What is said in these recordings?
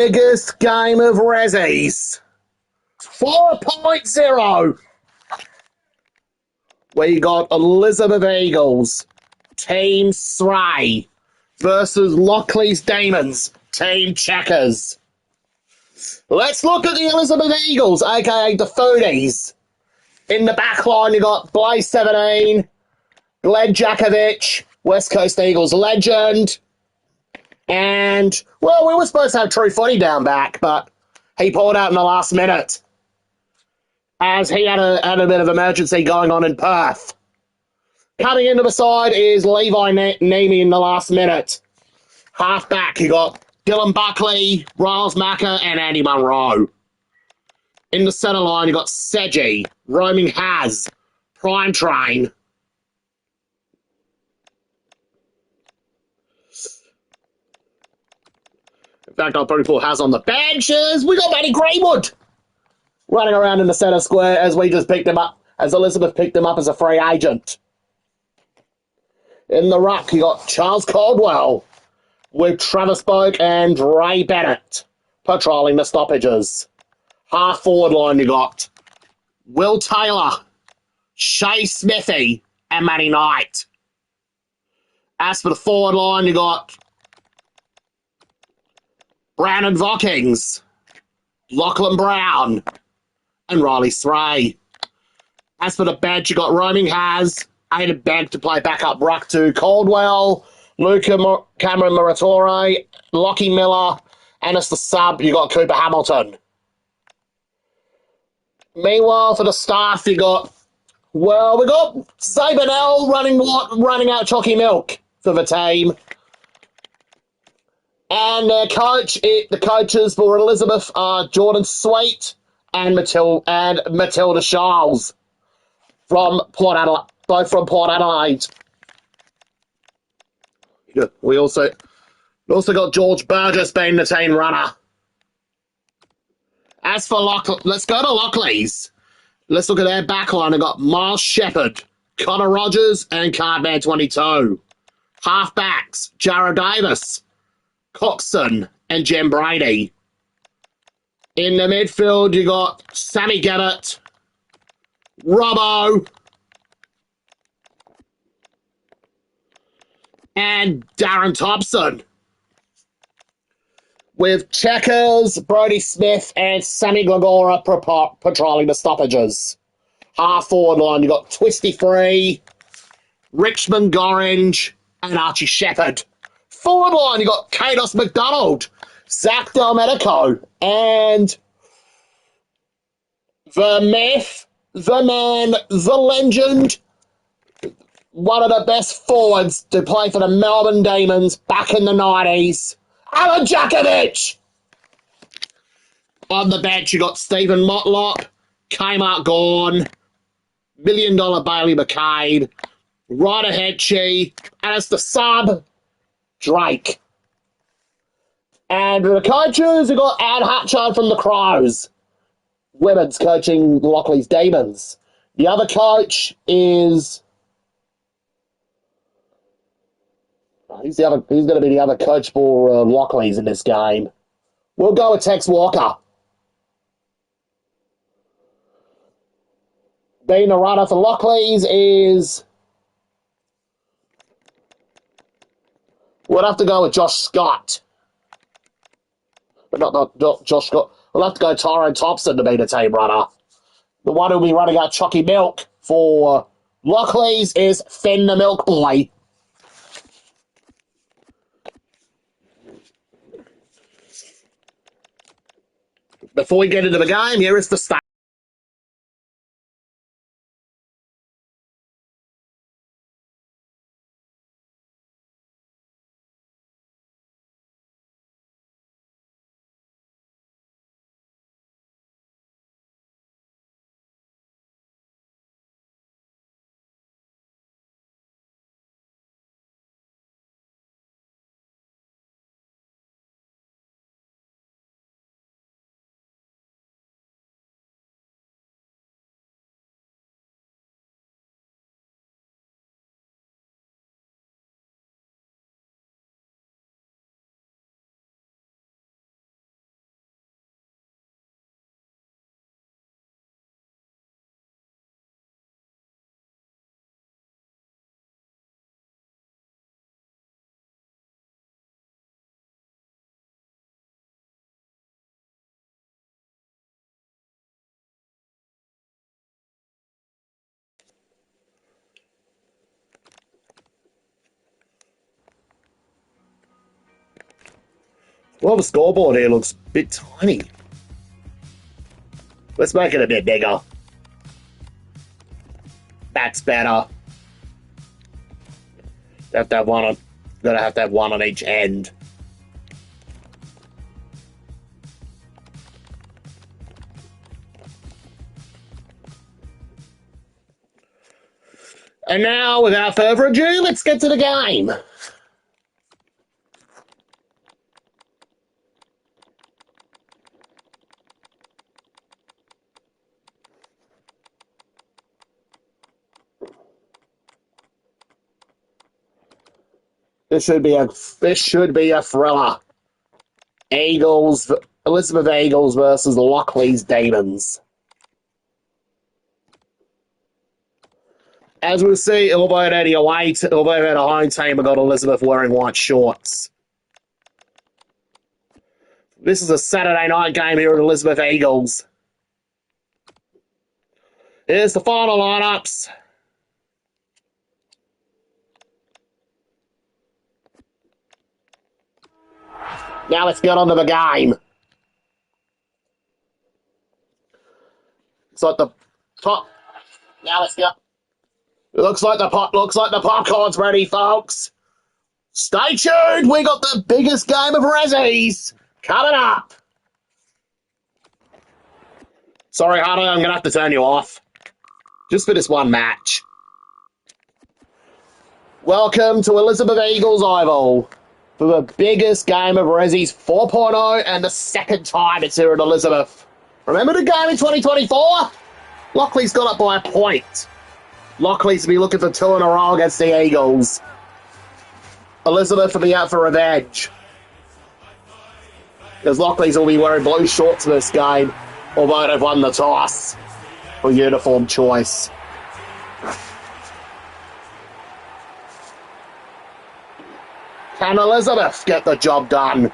Biggest game of Ressies. 4.0. We got Elizabeth Eagles, Team Sray, versus Lockleys Demons, Team Checkers. Let's look at the Elizabeth Eagles, aka the Foodies. In the back line, you got Blaze 17, Glenn Jakovic, West Coast Eagles legend. And, well, we were supposed to have True Footy down back, but he pulled out in the last minute as he had a bit of emergency going on in Perth. Coming into the side is Levi Neame in the last minute. Half back, you got Dylan Buckley, Riles Macca, and Andy Munro. In the centre line, you got Seji, Roaming Haz, Prime Train. In fact, I'll probably put Haz on the benches. We got Matty Greenwood running around in the centre square as we just picked him up, as Elizabeth picked him up as a free agent. In the ruck, you got Charles Caldwell with Travis Boak and Ray Bennett patrolling the stoppages. Half forward line, you got Will Taylor, Shay Smithy, and Matty Knight. As for the forward line, you got Brandon Vockings, Lachlan Brown, and Riley Sray. As for the bench, you got Roaming Haz, Aidan Bank to play backup ruck to Caldwell, Cameron Muratore, Lockie Miller, and as the sub, you got Cooper Hamilton. Meanwhile, for the staff, we got Zabinell running out chalky milk for the team. And their the coaches for Elizabeth are Jordan Sweet and Matilda Charles from Port Adelaide, both from Port Adelaide. Yeah, we also got George Burgess being the team runner. As for let's go to Lockleys. Let's look at their backline. They've got Miles Shepherd, Connor Rogers, and Cardman 22. Halfbacks, Jarrah Davis, Coxon, and Jem Brady. In the midfield, you got Sammy Gabbett, Robbo, and Darren Thompson. With Checkers, Brodie Smith, and Sammy Glagora patrolling the stoppages. Half forward line, you got Twisty Free, Richmond Gorringe, and Archie Shepherd. Forward line, you got Kados McDonald, Zach Delmedico, and the myth, the man, the legend, one of the best forwards to play for the Melbourne Demons back in the 90s, Alan Jakovic. On the bench, you got Stephen Motlop, Kmart Gorn, $1 Million Bailey McCabe, Ryder Hetchie, and as the sub, Drake. And the coaches, you got Anne Hatchard from the Crows, women's coaching Lockleys Demons. The other coach is He's going to be the other coach for Lockleys in this game. We'll go with Tex Walker. Being the runner for Lockleys is... We'll have to go with Josh Scott. But not Josh Scott. We'll have to go Tyrone Thompson to be the team runner. The one who'll be running out Chalky Milk for Lockleys is Finn the Milk Boy. Before we get into the game, here is the start. Well, the scoreboard here looks a bit tiny. Let's make it a bit bigger. That's better. Have to have one on. Gotta have to have one on each end. And now, without further ado, let's get to the game. This should be a thriller. Elizabeth Eagles versus Lockleys Demons. As we'll see, albeit at a home team, we got Elizabeth wearing white shorts. This is a Saturday night game here at Elizabeth Eagles. Here's the final lineups. Now let's get on to the game. It's like the top. Now let's go. It looks like the popcorn's ready, folks. Stay tuned. We got the biggest game of Ressies coming up. Sorry, Hunter, I'm gonna have to turn you off just for this one match. Welcome to Elizabeth Eagles Oval for the biggest game of Ressies 4.0 and the second time it's here at Elizabeth. Remember the game in 2024? Lockleys got up by a point. Lockleys will be looking for 2 in a row against the Eagles. Elizabeth will be out for revenge, because Lockleys will be wearing blue shorts for this game, although they've won the toss for uniform choice. Can Elizabeth get the job done?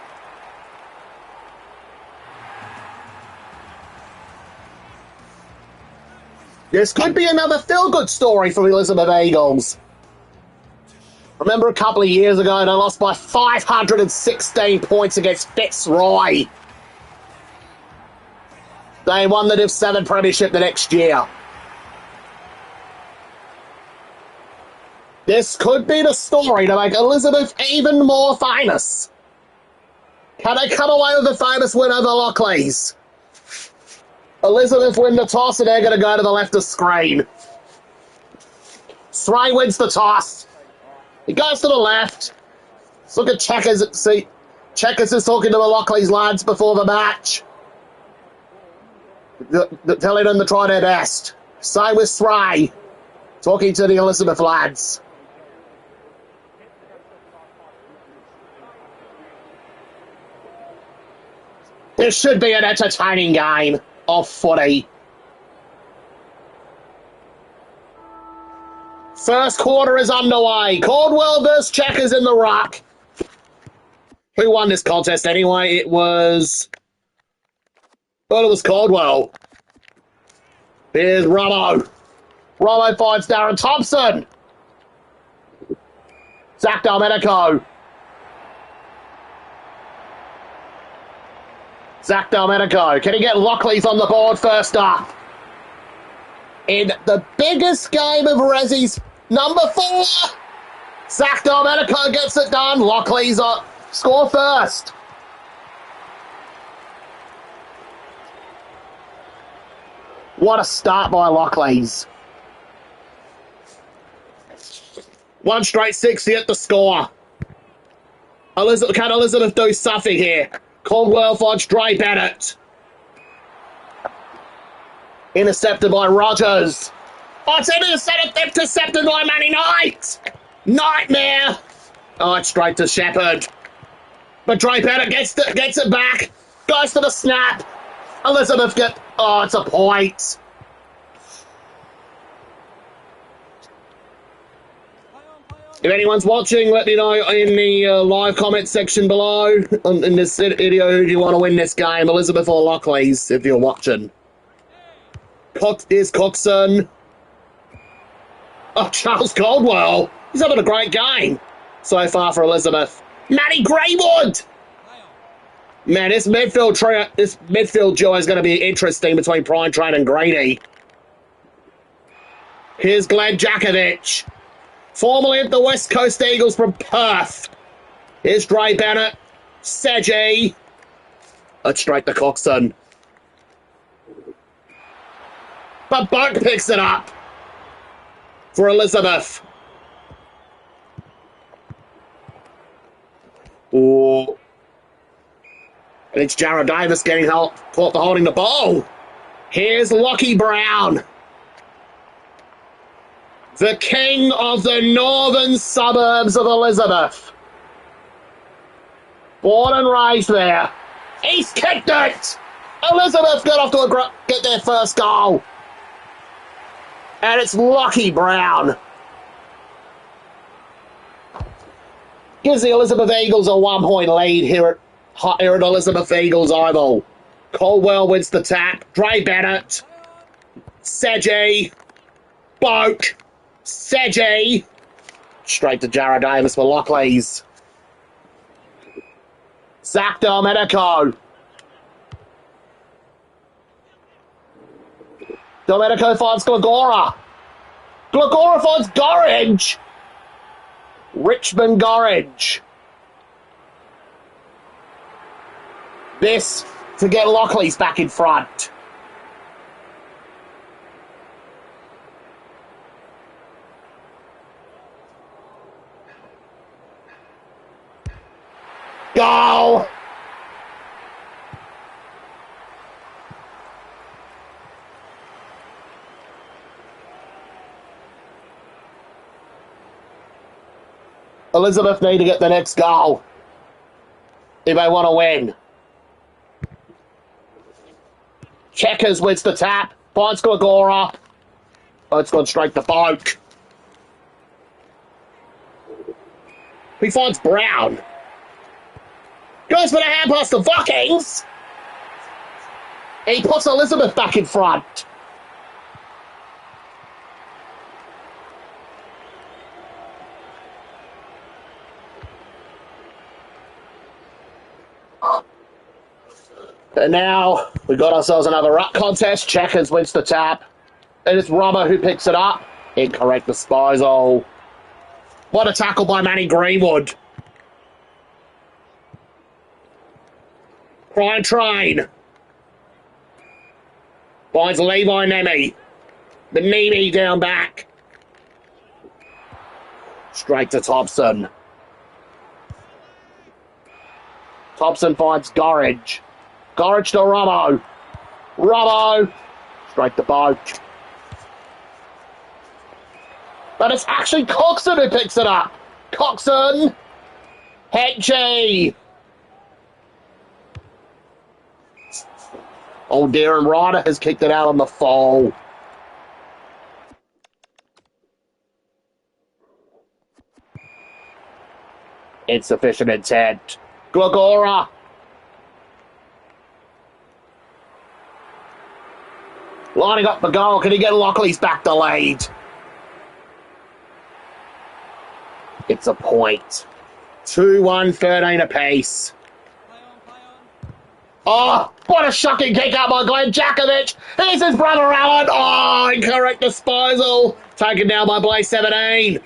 This could be another feel-good story for the Elizabeth Eagles. Remember a couple of years ago, they lost by 516 points against Fitzroy. They won the Div 7 Premiership the next year. This could be the story to make Elizabeth even more famous. Can they come away with a famous win over Lockleys? Elizabeth win the toss and they're going to go to the left of screen. Stray wins the toss. He goes to the left. Let's look at Checkers. See, Checkers is talking to the Lockleys lads before the match, telling them to try their best. Same with Stray, talking to the Elizabeth lads. This should be an entertaining game of footy. First quarter is underway. Caldwell versus Checkers in the ruck. Who won this contest anyway? It was Caldwell. Here's Robbo. Robbo finds Darren Thompson. Zach Domenico. Zach Domenico. Can he get Lockleys on the board first up? In the biggest game of Ressies, number 4. Zach Domenico gets it done. Lockleys score first. What a start by Lockleys. 1 straight 60 at the score. Can Elizabeth do something here? Caldwell finds Drape at it. Intercepted by Rogers. Oh, it's intercepted by Manny Knight. Nightmare. Oh, it's straight to Shepherd. But Drape at it gets it back. Goes to the snap. Elizabeth oh, it's a point. If anyone's watching, let me know in the live comment section below in this video who do you want to win this game, Elizabeth or Lockleys, if you're watching. Here's Coxon. Oh, Charles Caldwell. He's having a great game so far for Elizabeth. Matty Greywood. Man, this midfield duo is going to be interesting between Prime Train and Grady. Here's Glenn Jakovic, formerly of the West Coast Eagles from Perth. Here's Dre Bennett, Seji. Let's strike the Coxon. But Buck picks it up for Elizabeth. Ooh. And it's Jared Davis getting help for holding the ball. Here's Lockie Brown, the king of the northern suburbs of Elizabeth. Born and raised there. He's kicked it! Elizabeth got off to get their first goal. And it's Lockie Brown. Gives the Elizabeth Eagles a 1-point lead here at Elizabeth Eagles Oval. Caldwell wins the tap. Dre Bennett. Seji. Boak. Seji. Straight to Jared Davis for Lockleys. Zach Domenico. Domenico finds Glagora. Glagora finds Gorringe. Richmond Gorringe. This to get Lockleys back in front. Goal! Elizabeth need to get the next goal if they want to win. Checkers wins the tap. Finds Glagora. Oh, it's gone straight to Boak. He finds Brown. Goes for the hand pass to Vikings. He puts Elizabeth back in front. And now we've got ourselves another ruck contest. Checkers wins the tap. And it's Robber who picks it up. Incorrect disposal. What a tackle by Manny Greenwood. Prime Train. Finds Levi Nemi. The Nemi down back. Straight to Thompson. Thompson finds Gorringe. Gorringe to Robbo. Robbo. Straight to Boak. But it's actually Coxon who picks it up. Coxon. Henchy. Oh, Darren Ryder has kicked it out on the fall. Insufficient intent. Glagora. Lining up the goal. Can he get Lockleys back to lead? It's a point. 2-1, 13 apiece. Oh, what a shocking kick out by Glenn Jakovic. Here's his brother Alan. Oh, incorrect disposal. Taken down by Blaze 17.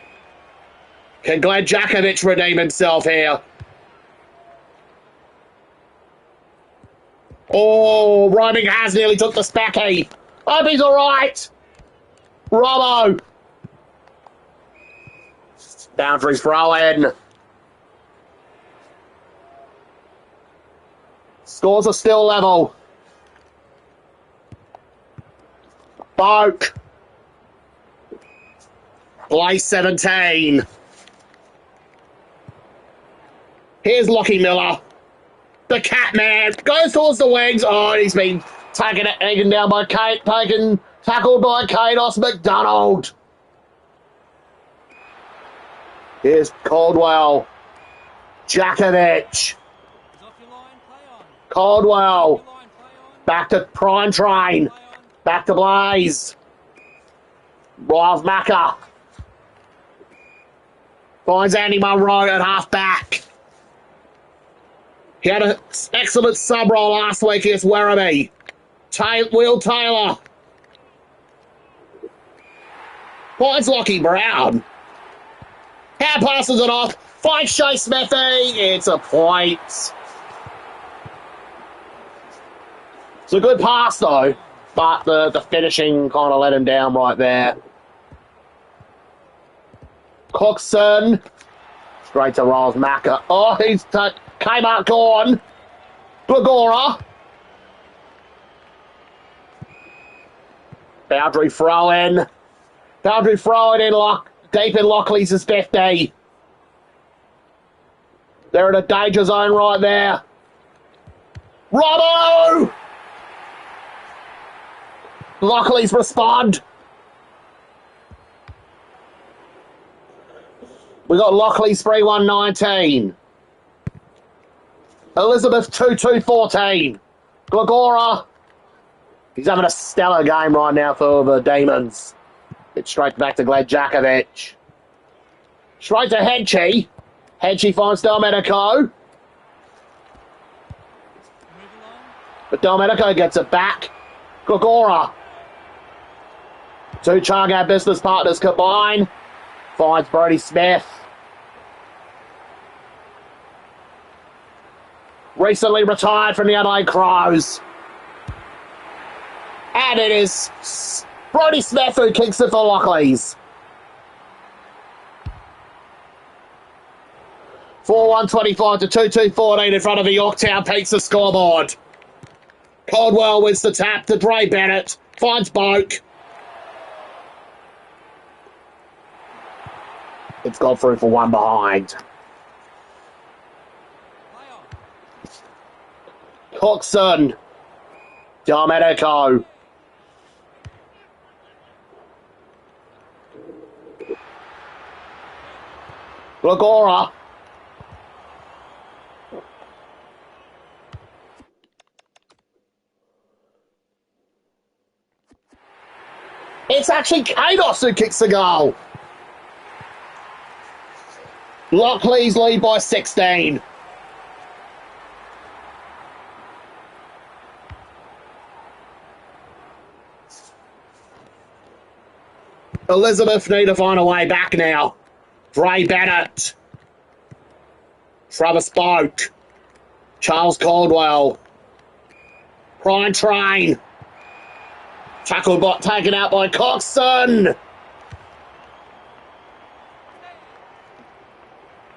Can Glenn Jakovic redeem himself here? Oh, Rhyming has nearly took the specky. Hope he's all right. Robbo. Boundary throw in. Scores are still level. Boak. Blaze 17. Here's Lockie Miller. The Catman goes towards the wings. Oh, he's been taken down by tackled by Kados McDonald. Here's Caldwell. Jakovic. Caldwell. Back to Prime Train. Back to Blaze. Riles Macca. Finds Andy Munro at half back. He had an excellent sub roll last week against Werribee. Will Taylor. Finds Lockie Brown. How passes it off. Finds Shay Smithy. It's a point. It's a good pass, though. But the finishing kind of let him down right there. Cookson. Straight to Riles Macca. Oh, he's Kmart gone. Glagora. Boundary throw in. Boundary throw in deep in Lockleys' 50. They're in a danger zone right there. Robbo! Lockleys respond. We got Lockleys 3-1-19. Elizabeth 2-2-14. Glagora. He's having a stellar game right now for the Demons. It's straight back to Gledjakovic. Straight to Hedgie. Hedgie finds Domenico. But Domenico gets it back. Glagora. Two Chargad business partners combine. Finds Brody Smith. Recently retired from the Adelaide Crows. And it is Brody Smith who kicks it for Lockleys. 4-1-25 to 2-2-14 in front of the Yorktown Pizza scoreboard. Caldwell wins the tap to Dre Bennett. Finds Boak. It's gone through for one behind. Cookson. Domenico. Glagora. It's actually Kados who kicks the goal. Lockleys lead by 16. Elizabeth need to find a way back now. Dre Bennett. Travis Boak. Charles Caldwell. Prime Train. Tackle taken out by Coxon.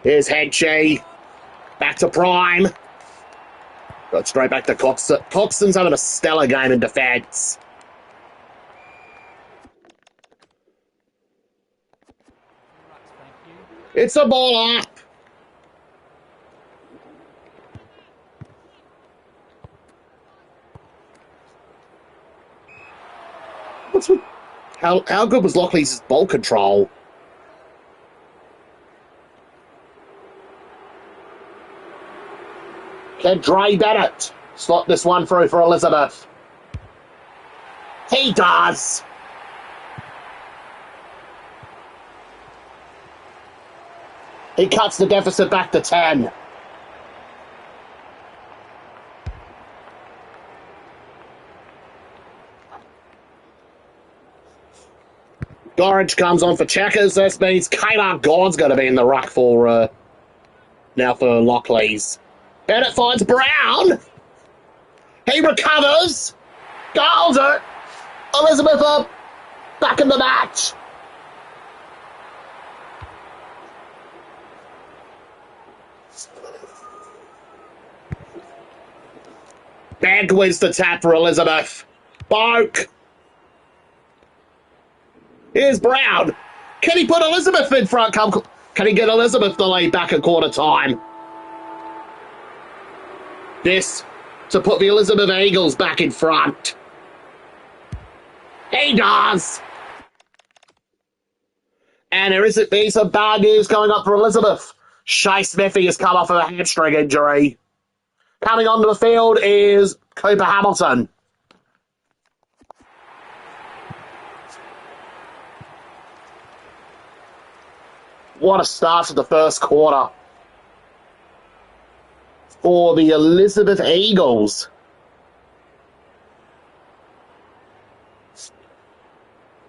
Here's Hedgie. Back to Prime. Got straight back to Coxon. Coxon's having a stellar game in defence. It's a ball up. How good was Lockleys' ball control? Can Dre Bennett slot this one through for Elizabeth? He does. He cuts the deficit back to 10. Gorringe comes on for Checkers. This means Kmart Gord's going to be in the ruck for now for Lockleys. Bennett finds Brown. He recovers. Goals it. Elizabeth up. Back in the match. Bag wins the tap for Elizabeth. Boak. Here's Brown. Can he put Elizabeth in front? Can he get Elizabeth the lead back at quarter time? This to put the Elizabeth Eagles back in front. He does. And there isn't be some bad news going up for Elizabeth. Shay Smithy has come off of a hamstring injury. Coming onto the field is Cooper Hamilton. What a start to the first quarter. for the Elizabeth Eagles.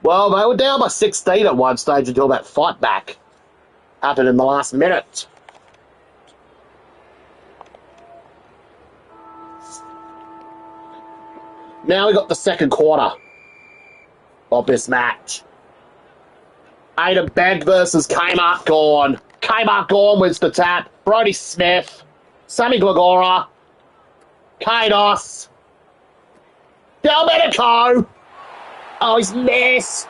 Well, they were down by 16 at one stage until that fight back happened in the last minute. Now we got the second quarter of this match. Ada Begg versus Kmart Gorn. Kmart Gorn wins the tap. Brodie Smith, Sammy Glagora, Kados, Delmedico. Oh, he's missed.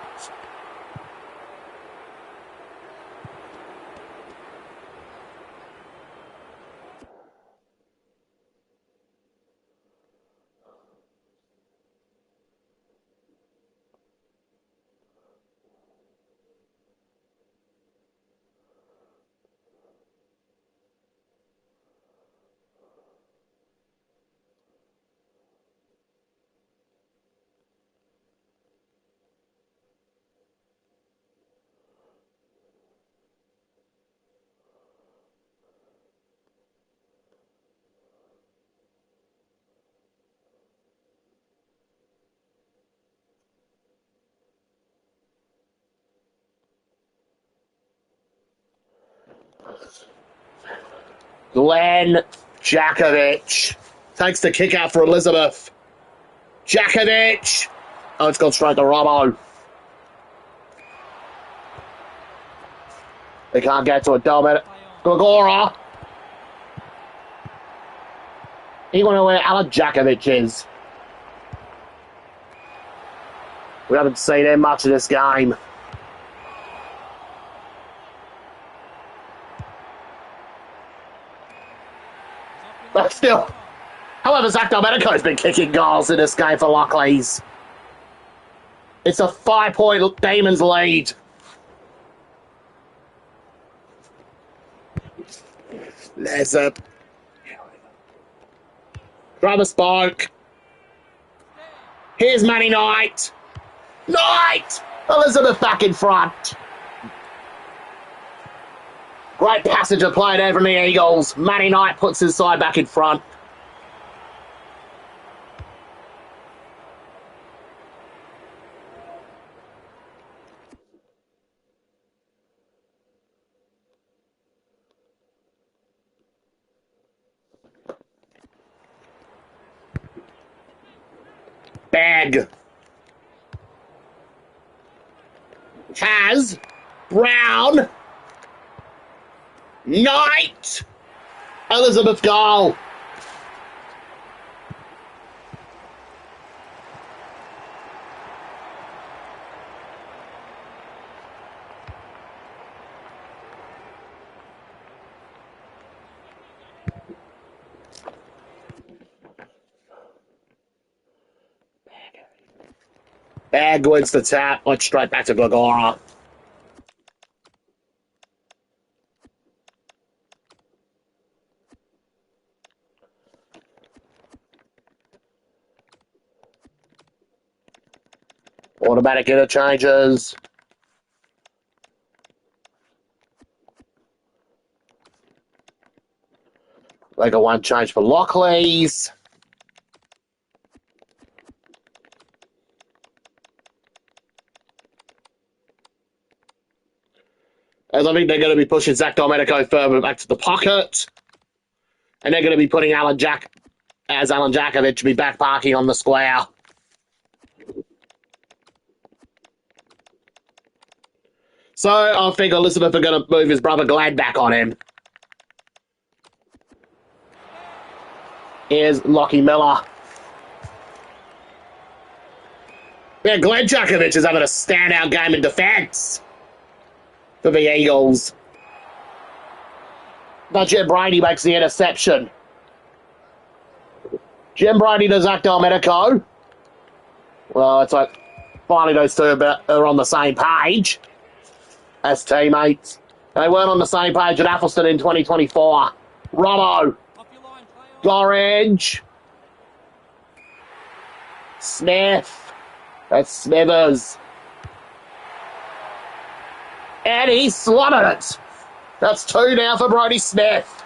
Glenn Jakovic takes the kick out for Elizabeth. Jakovic. Oh, it's gone straight to Robbo. They can't get to it. Delmedico. Glagora. He went to where Alan Jakovic is. We haven't seen him much of this game. But still, however, Zach Delmedico's been kicking goals in this game for Lockleys. It's a 5-point Demons lead. There's a Drummer spoke. Here's Manny Knight. Knight! Elizabeth back in front. Great passage of play there from the Eagles. Manny Knight puts his side back in front. Bag. Has. Brown. Knight. Elizabeth goal. Bag wins the tap. Went straight back to Glagora. Automatic interchanges. They got one change for Lockleys. As I think they're going to be pushing Zach Delmedico further back to the pocket. And they're going to be putting Alan Jakovic to be back parking on the square. So I think Elizabeth are going to move his brother Glad back on him. Here's Lockie Miller. Yeah, Glenn Jakovic is having a standout game in defence for the Eagles. But Jim Brady makes the interception. Jim Brady to Zach Delmedico. Well, it's like finally those two are on the same page as teammates. They weren't on the same page at Athelston in 2024. Robbo. Gorringe. Smith. That's Smithers. And he slotted it. That's two now for Brodie Smith.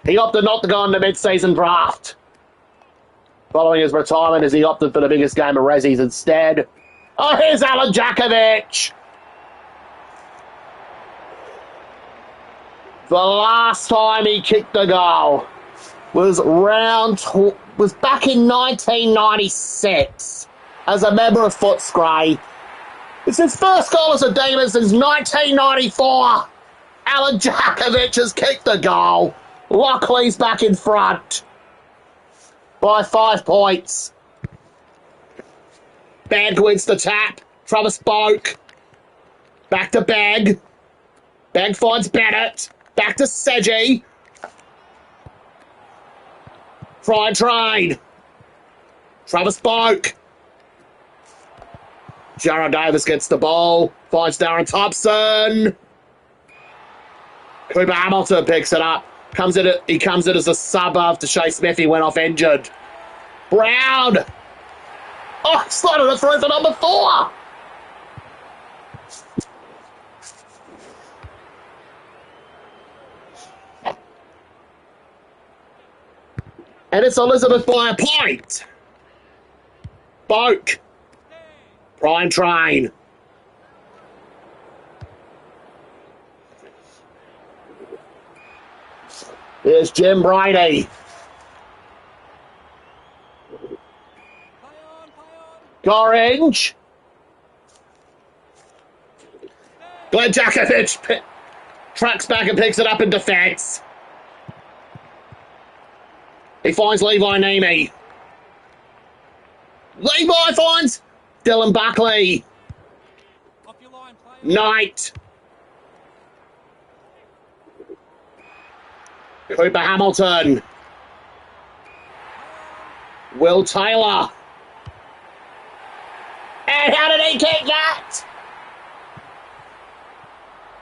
He opted not to go in the mid-season draft. Following his retirement, as he opted for the biggest game of Ressies instead. Oh, here's Alan Jakovic. The last time he kicked a goal was back in 1996 as a member of Footscray. It's his first goal as a Demon since 1994. Alan Jakovic has kicked a goal. Lockleys back in front by 5 points. Bag wins the tap. Travis Boak. Back to Bag. Bag finds Bennett. Back to Seji. Try and trade. Travis Boak. Jared Davis gets the ball. Finds Darren Thompson. Cooper Hamilton picks it up. He comes in as a sub after Shea Smithy went off injured. Brown. Oh, slotted it through for number 4. And it's Elizabeth by a point. Boak. Prime train. There's Jim Brady. Gorringe. Glenn Jakovic tracks back and picks it up in defence. He finds Levi Nemi. Levi finds Dylan Buckley. Knight. Cooper Hamilton. Will Taylor. And how did he kick that?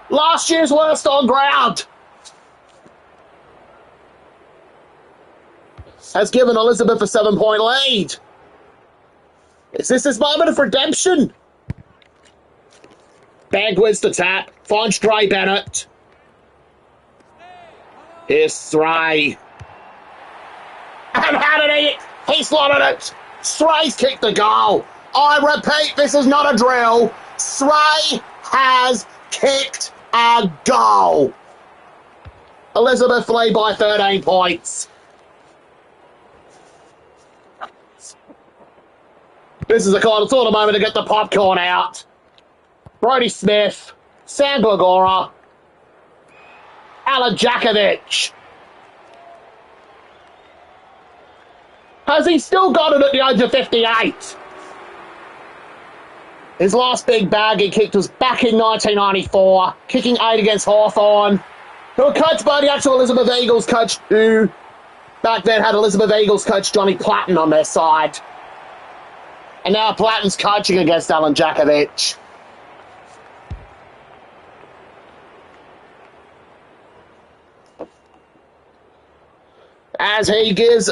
Last year's worst on ground. Has given Elizabeth a 7-point lead. Is this his moment of redemption? Bag wins the tap. Finds Dre Bennett. Here's Stray. And how did he slotted it. Stray's kicked the goal. I repeat, this is not a drill. Stray has kicked a goal. Elizabeth lead by 13 points. This is a kind of moment to get the popcorn out. Brodie Smith, Sam Glagora, Alan Jakovic. Has he still got it at the age of 58? His last big bag he kicked was back in 1994, kicking 8 against Hawthorn, who were coached by the actual Elizabeth Eagles coach, who back then had Elizabeth Eagles coach Johnny Platten on their side. And now Platten's coaching against Alan Jakovic. As he gives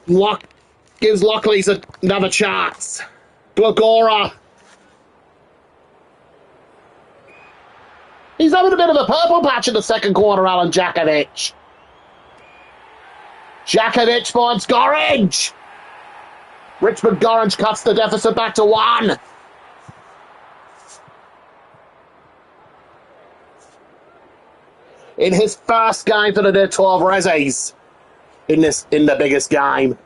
Lockleys another chance. Glagora. He's having a bit of a purple patch in the second quarter, Alan Jakovic. Jakovic finds Gorringe. Richmond Gorringe cuts the deficit back to 1. In his first game for the Net 12 Ressies. In the biggest game.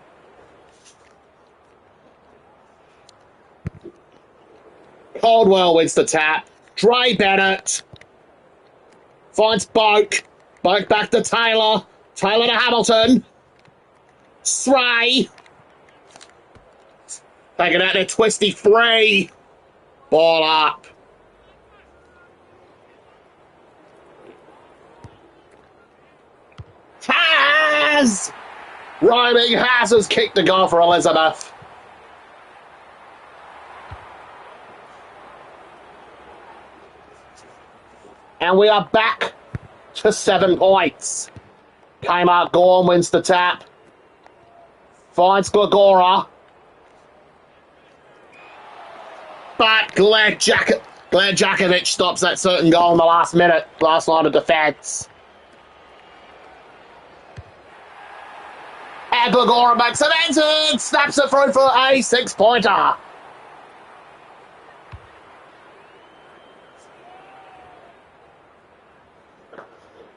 Caldwell wins the tap. Dre Bennett finds Boak. Boak back to Taylor. Taylor to Hamilton. Stray. Taking out their twisty 3. Ball up. Has! Roaming has kicked the goal for Elizabeth. And we are back to 7 points. Kmart Gorm wins the tap. Finds Glagora. But Glenn Jakovic stops that certain goal in the last minute. Last line of defence. by Bagora, but Samantha snaps it through for a 6-pointer.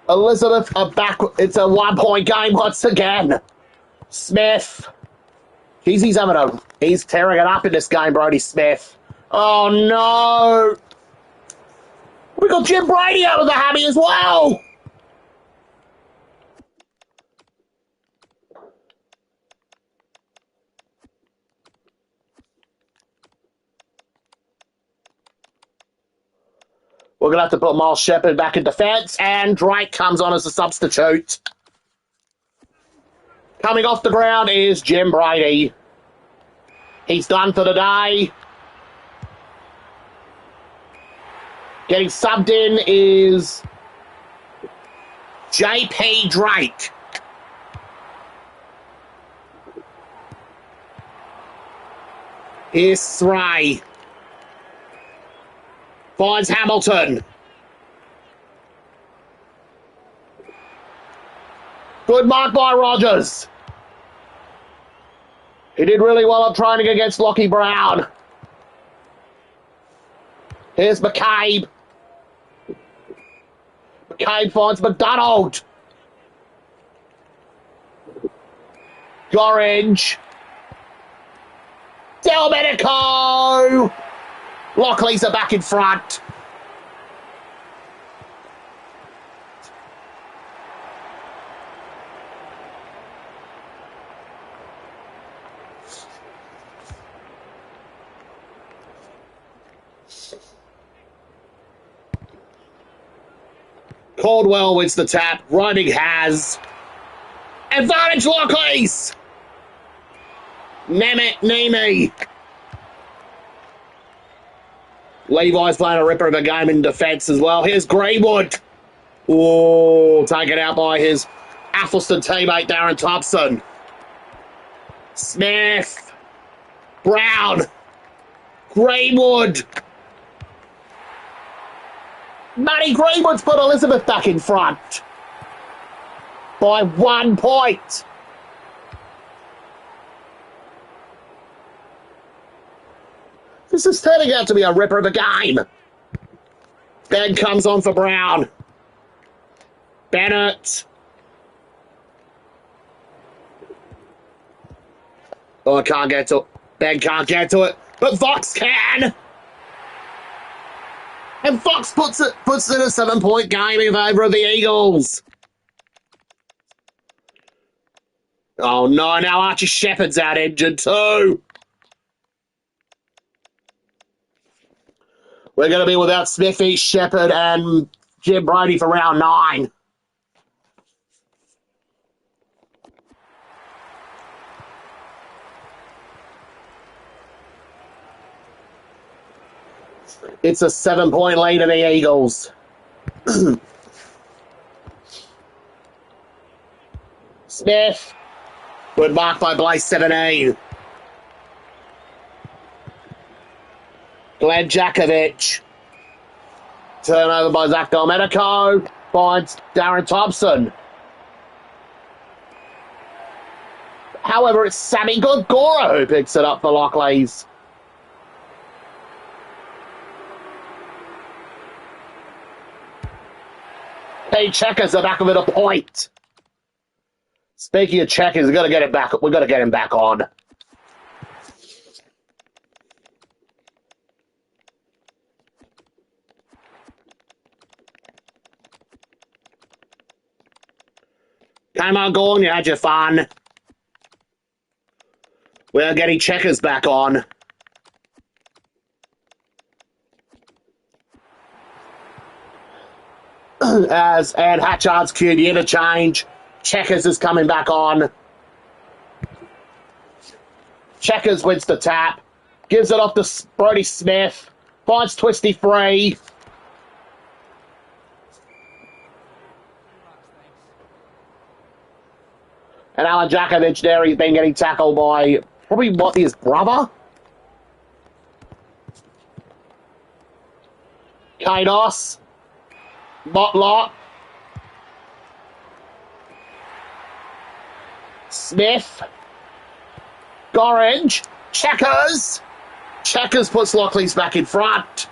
Elizabeth are back. It's a 1-point game once again. Smith. He's tearing it up in this game, Brody Smith. Oh no! We got Jim Brady out of the hammy as well. We're going to have to put Miles Shepard back in defence, and Drake comes on as a substitute. Coming off the ground is Jim Brady. He's done for the day. Getting subbed in is JP Drake. Here's Sray. Finds Hamilton. Good mark by Rogers. He did really well on training against Lockie Brown. Here's McCabe. McCabe finds McDonald. Gorringe. Delmenico. Lockleys are back in front. Caldwell wins the tap. Running has. Advantage Lockleys. Nemeth Nemi. Levi's playing a ripper of a game in defence as well. Here's Greenwood. Oh, taken out by his Athelston teammate Darren Thompson. Smith. Brown. Greenwood. Matty Greenwood's put Elizabeth back in front by 1 point. This is turning out to be a ripper of a game. Ben comes on for Brown. Bennett. Oh, I can't get to it. Ben can't get to it, but Fox can. And Fox puts it in a 7-point game in favour of the Eagles. Oh no, now Archie Shepherd's out injured too. We're going to be without Smithy, Shepherd, and Jim Brady for round 9. It's a 7-point lead to the Eagles. Smith. Good mark by Blaze 17. Glenn Jakovic. Turnover by Zach Delmenico. Finds Darren Thompson. However, it's Sammy Gorgora who picks it up for Lockleys. Hey, Checkers are back with a point. Speaking of Checkers, we've got to get him back. We've got to get him back on. Come on, Gordon, you had your fun. We're getting Checkers back on. As and Hatchard's cued the interchange. Checkers is coming back on. Checkers wins the tap. Gives it off to Brody Smith. Finds Twisty free. And Alan Jakovic there, he's been getting tackled by probably what, his brother? Kados. Motlot. Smith. Gorringe. Checkers. Checkers puts Lockleys back in front.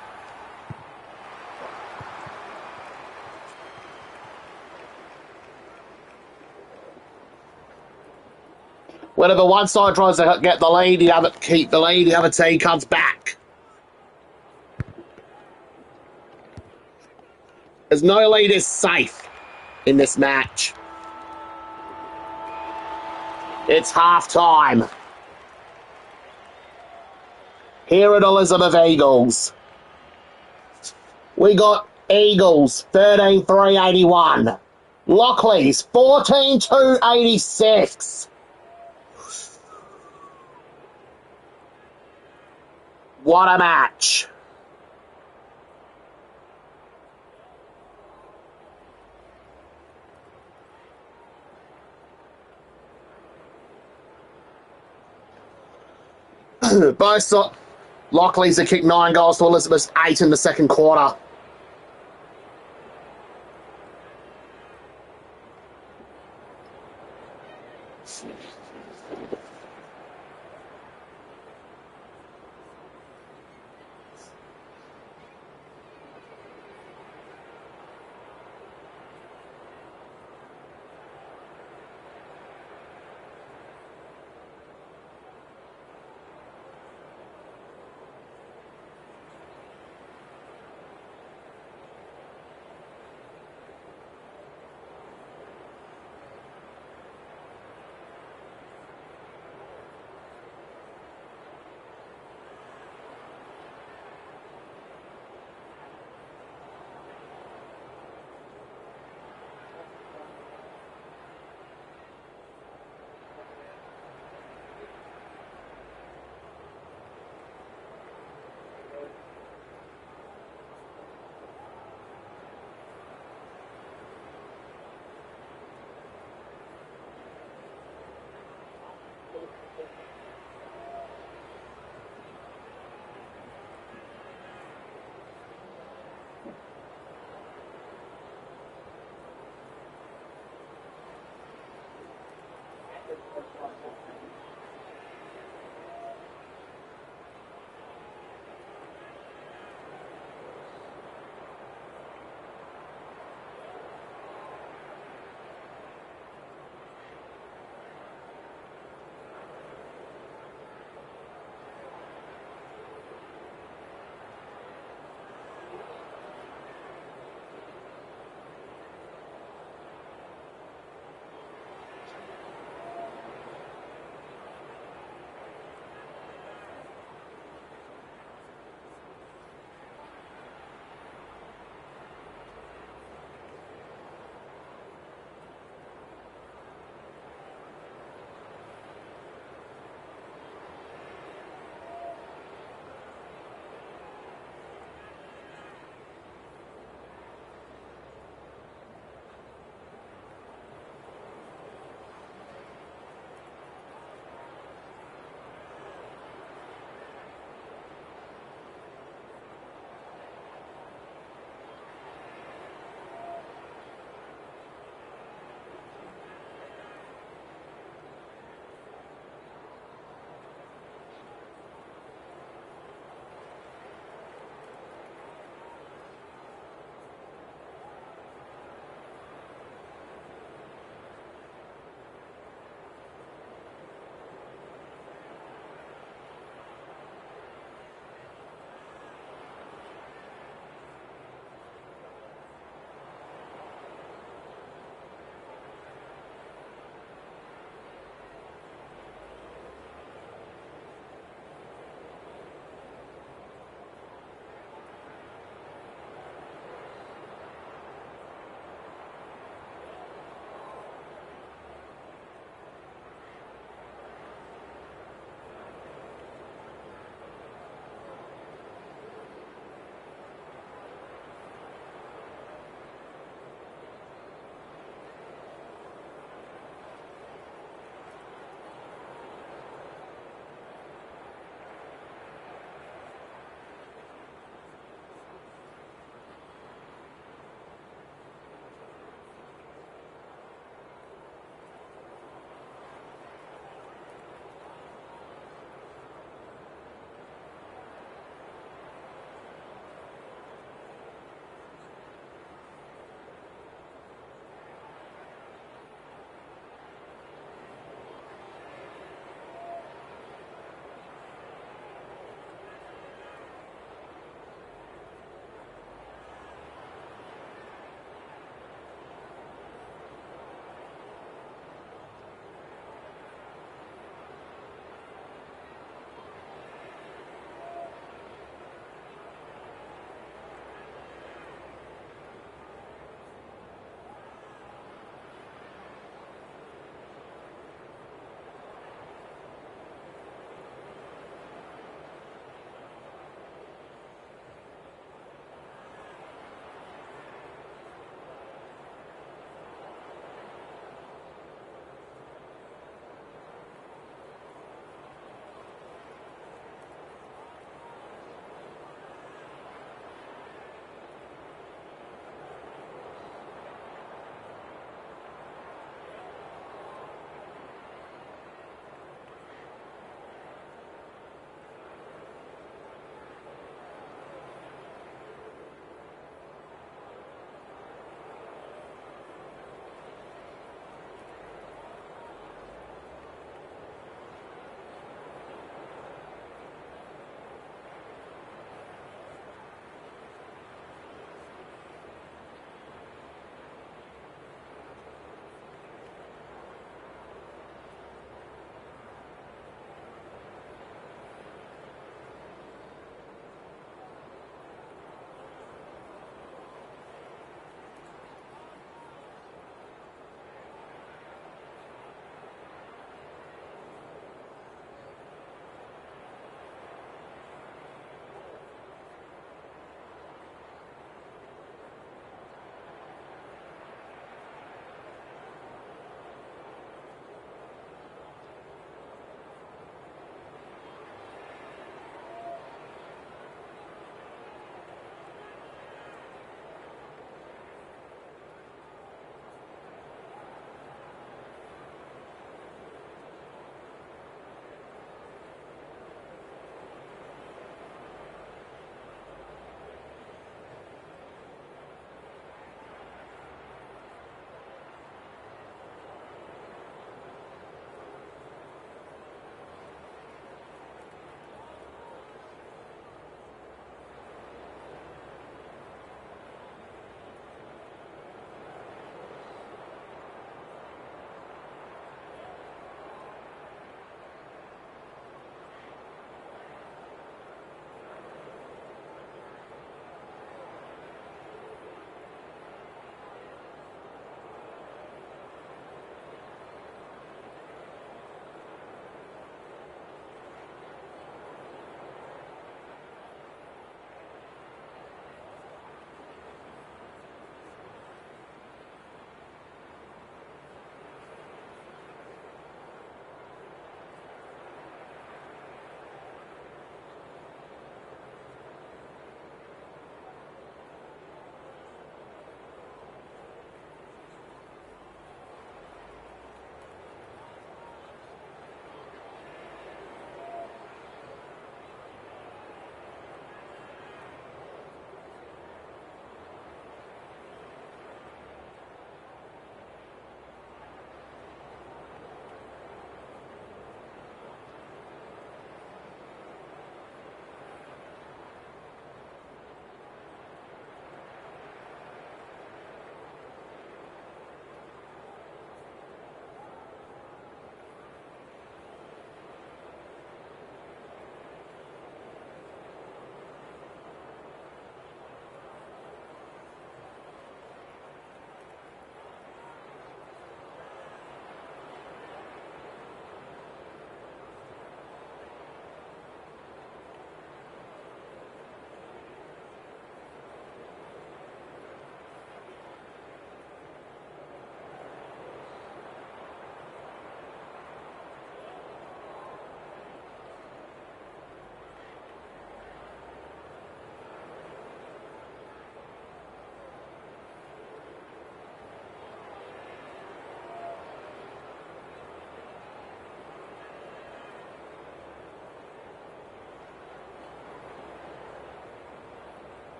Whenever one side tries to get the lead, keep the lead, the other team comes back. There's no lead is safe in this match. It's half-time. Here at Elizabeth Eagles. We got Eagles 13-3-81. Lockleys 14-2-86. What a match. Both Lockleys have kicked 9 goals to Elizabeth's 8 in the second quarter.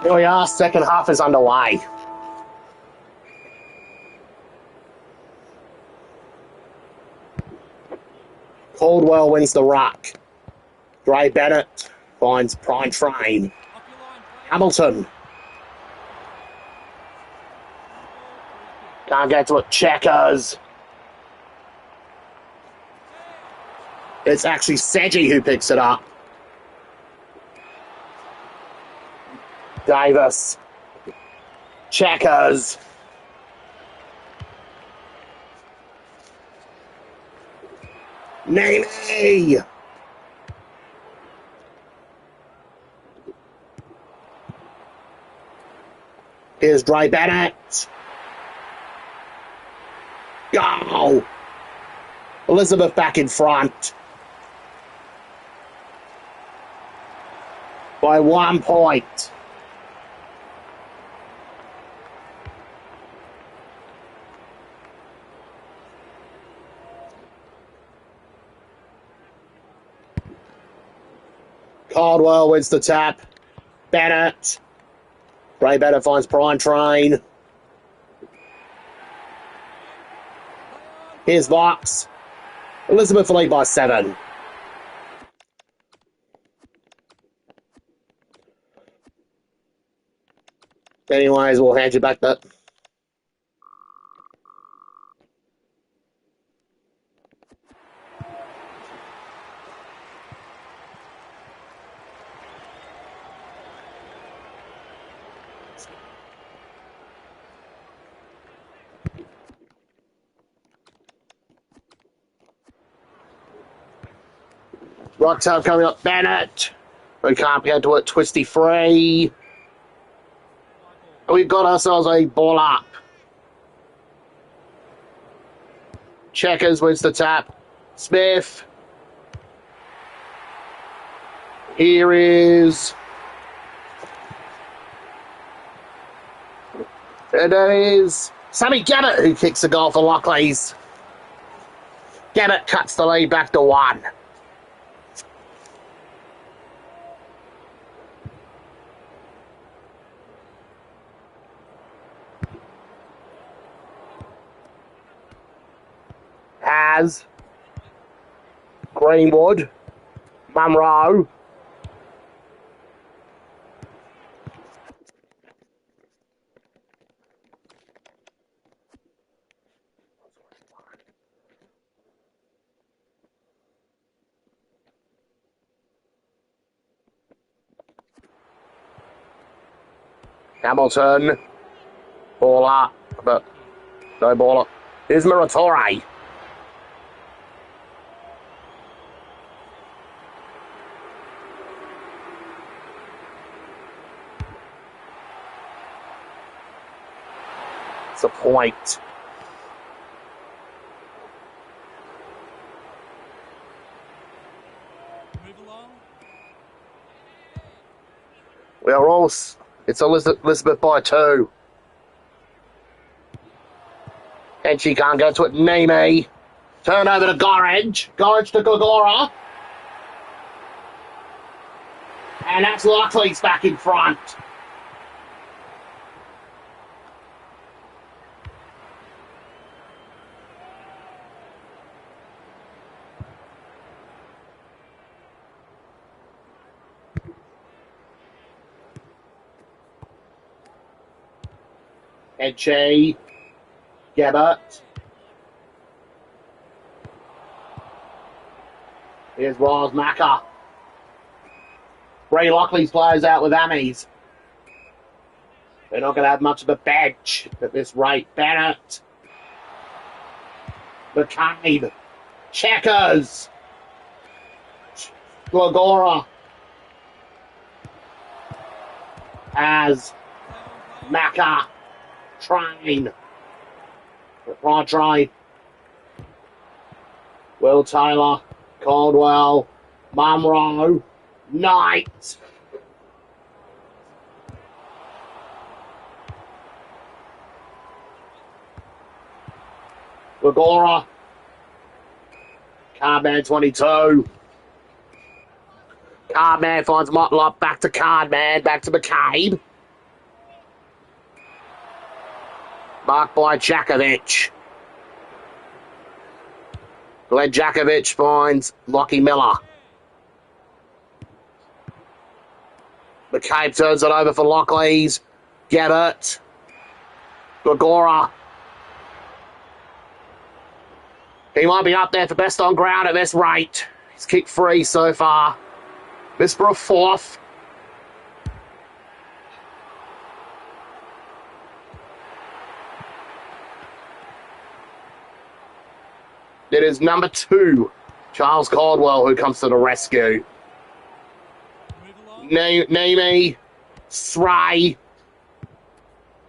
Here we are, second half is underway. Caldwell wins the ruck. Gray Bennett finds prime frame. Hamilton. Can't get to it. Checkers. It's actually Sedgy who picks it up. Davis. Checkers. Namey. Here's Dre Bennett. Go! Elizabeth back in front. By 1 point. Caldwell wins the tap. Bennett. Ray Bennett finds prime train. Here's Vox. Elizabeth lead by 7. Anyways, we'll hand you back that. Rock tub coming up. Bennett. We can't get to it. Twisty free. We've got ourselves a ball up. Checkers wins the tap. Smith. Here is. And that is Sammy Gabbett who kicks the goal for Lockleys. Gabbett cuts the lead back to 1. Has Greenwood, Munro, Hamilton, baller, but no baller. Here's Muratore. It's a point. Move along. We are all. It's Elizabeth by 2. And she can't get to it. Nemi. Turn over to Gorringe. Gorringe to Gogora. And that's Lockleys back in front. Edche, Gabbett. Here's Riles Macker. Ray Lockleys plays out with Amies. They're not going to have much of a bench at this rate. Bennett. McCabe. Checkers. Glagora. As Macker. Train. Right train. Will Taylor. Caldwell. Munro. Knight. Gregora. Cardman 22. Cardman finds Motlop. Back to Cardman. Back to McCabe. Marked by Jakovic. Glenn Jakovic finds Lockie Miller. McCabe turns it over for Lockleys. Gabbert. Gregora. He might be up there for best on ground at this rate. He's kicked 3 so far. This for a 4th. It is number 2, Charles Caldwell, who comes to the rescue. Nemi, Sray.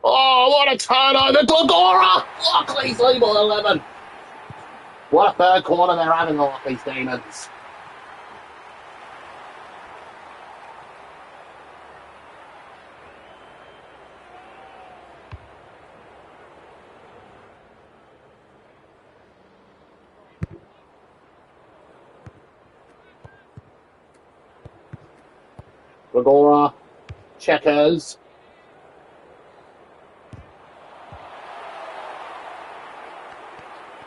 Oh, what a turnover. Gregora! Lockleys lead by 11. What a third quarter they're having, the Lockleys Demons. Gregora, Checkers.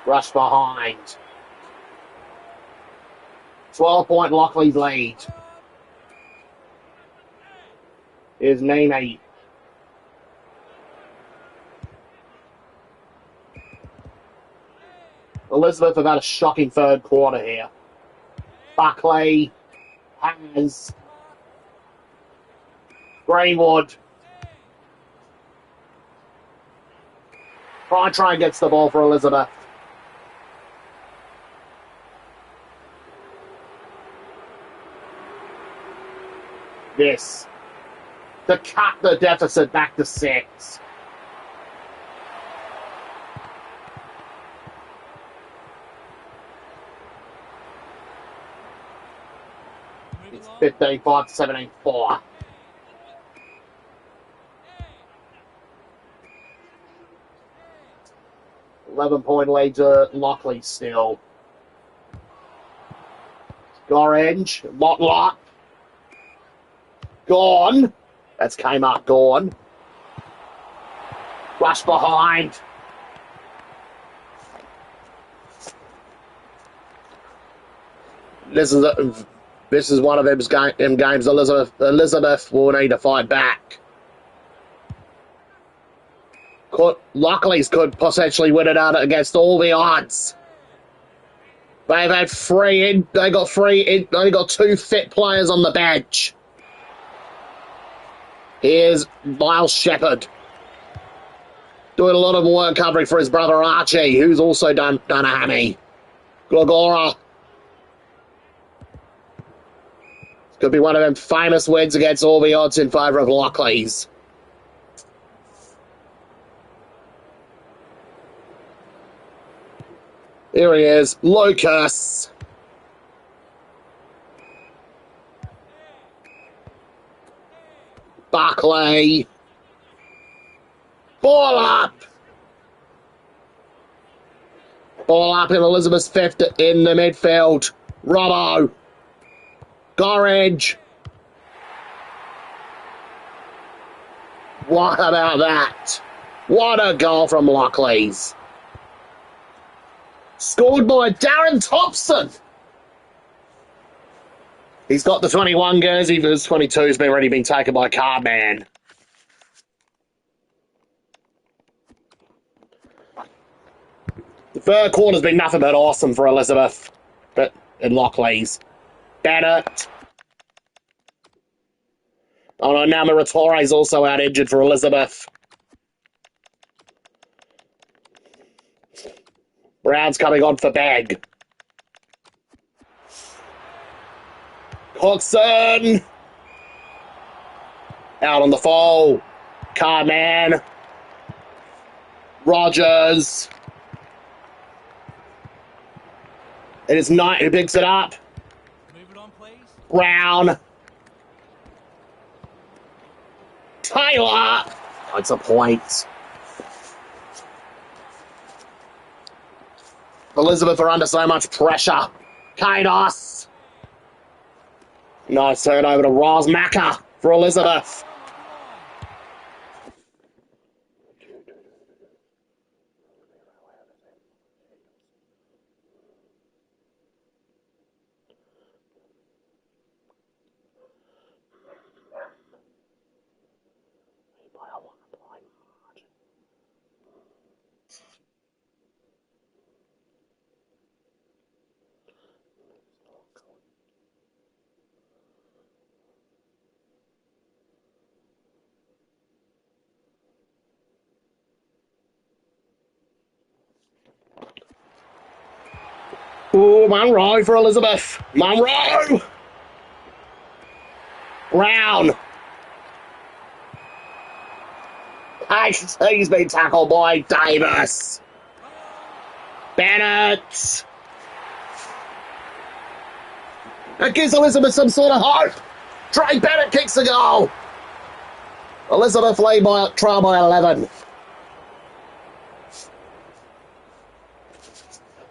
Rush behind. 12-point Lockleys lead. Here's Nene. Elizabeth have had a shocking third quarter here. Buckley has Greenwood. Try and gets the ball for Elizabeth. This to cut the deficit back to 6. It's 15-5 to 17-4. $11-point lead to Lockley still. Gorenge, Motlop. Gone. That's came up, gone. Rush behind. This is one of them games Elizabeth will need to fight back. Lockleys could potentially win it out against all the odds. They've had they got 2 fit players on the bench. Here's Miles Shepherd doing a lot of work covering for his brother Archie, who's also done a hammy. Gregora. This could be one of them famous wins against all the odds in favour of Lockleys. Here he is, Lucas. Buckley. Ball up. Ball up in Elizabeth's 5th in the midfield. Robbo. Gorenge. What about that? What a goal from Lockleys. Scored by Darren Thompson. He's got the 21 jersey, but his 22 has already been taken by Cardman. The third quarter's been nothing but awesome for Elizabeth, and Lockleys. Bennett. Oh no, now Muratore's also out injured for Elizabeth. Brown's coming on for Bag. Coxon. Out on the fall. Carman. Rogers. It is Knight who picks it up. Move it on, please. Brown. Taylor. It's a point. Elizabeth are under so much pressure. Kados. Nice turn over to Rosmacher for Elizabeth. Ooh, Monroe for Elizabeth. Monroe! Brown. He's been tackled by Davis. Bennett. That gives Elizabeth some sort of hope. Trey Bennett kicks the goal. Elizabeth lead by trail by 11.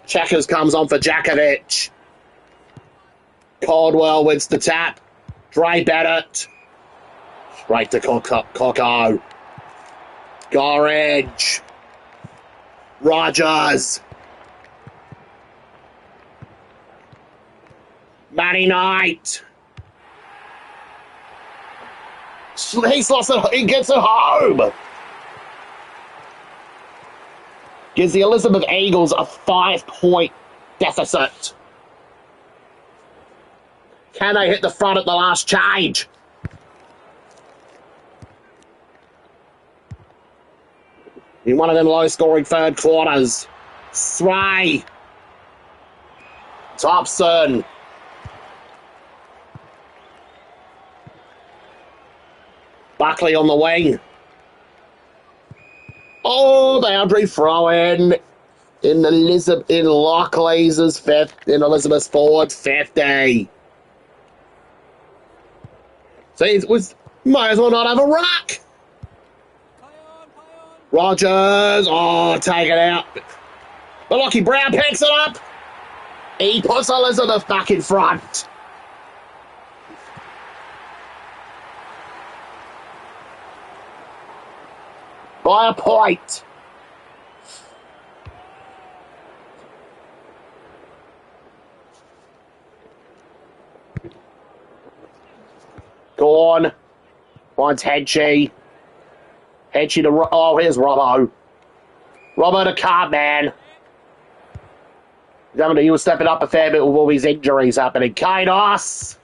Checkers comes on for Jakovic. Caldwell wins the tap. Dre Bennett. Straight to Coco. Gorridge. Rogers. Matty Knight. He's lost it. He gets it home. Gives the Elizabeth Eagles a 5-point deficit. Can they hit the front at the last change? In one of them low-scoring third quarters. Sray. Thompson. Buckley on the wing. Oh, boundary throw in Lockleys' fifth, in Elizabeth's forward 50. See, it was, might as well not have a ruck. Rogers, oh, take it out. But Lockie Brown picks it up. He puts Elizabeth back in front. By a point. Gone. Finds Henchy. Henchy to... Oh, here's Robbo. Robbo to Cartman. He was stepping up a fair bit with all these injuries happening. Kados.